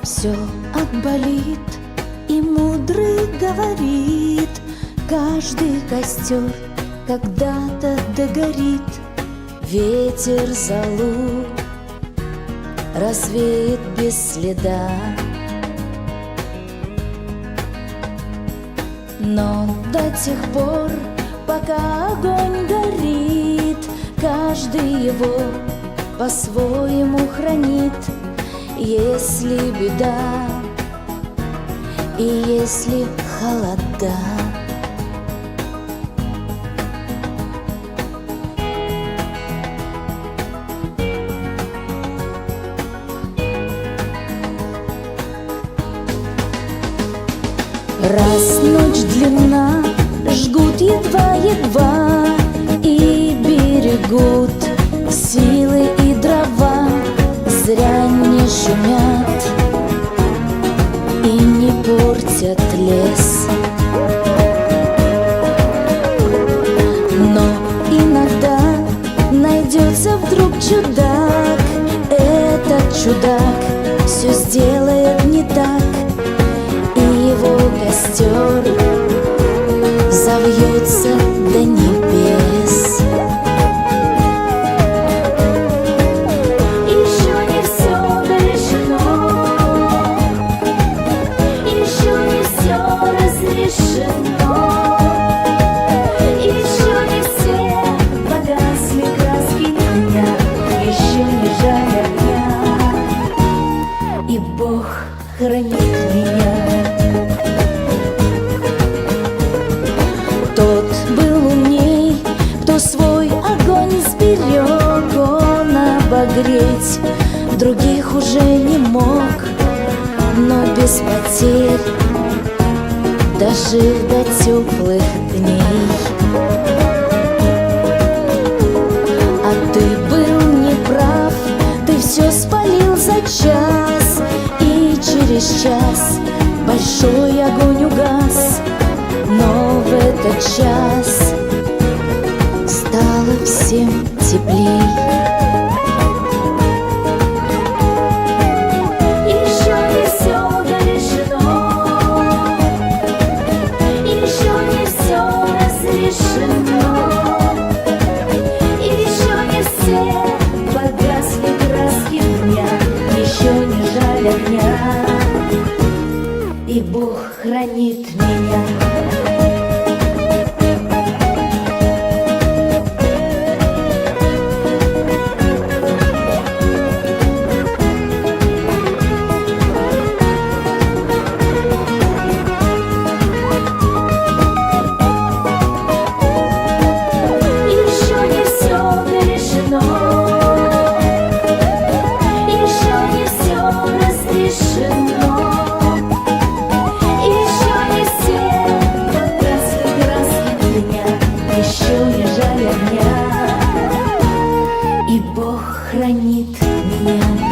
Все отболит, и мудрый говорит: каждый костер когда-то догорит. Ветер золу развеет без следа, но до тех пор, пока огонь горит, каждый его по-своему хранит. Если беда и если холода, раз ночь длинна, жгут едва-едва и берегут силы и дрова. Зря не шумят и не портят лес, но иногда найдется вдруг чудак. Этот чудак все сделает не так, и его костер завьется до небес. И Бог хранит меня. Тот был умней, кто свой огонь сберег. Он обогреть других уже не мог, но без потерь дожил до теплых дней. А ты был неправ, ты все спалил за час, и через час большой огонь угас. Но в этот час стало всем теплей. И Бог хранит меня. И Бог хранит меня.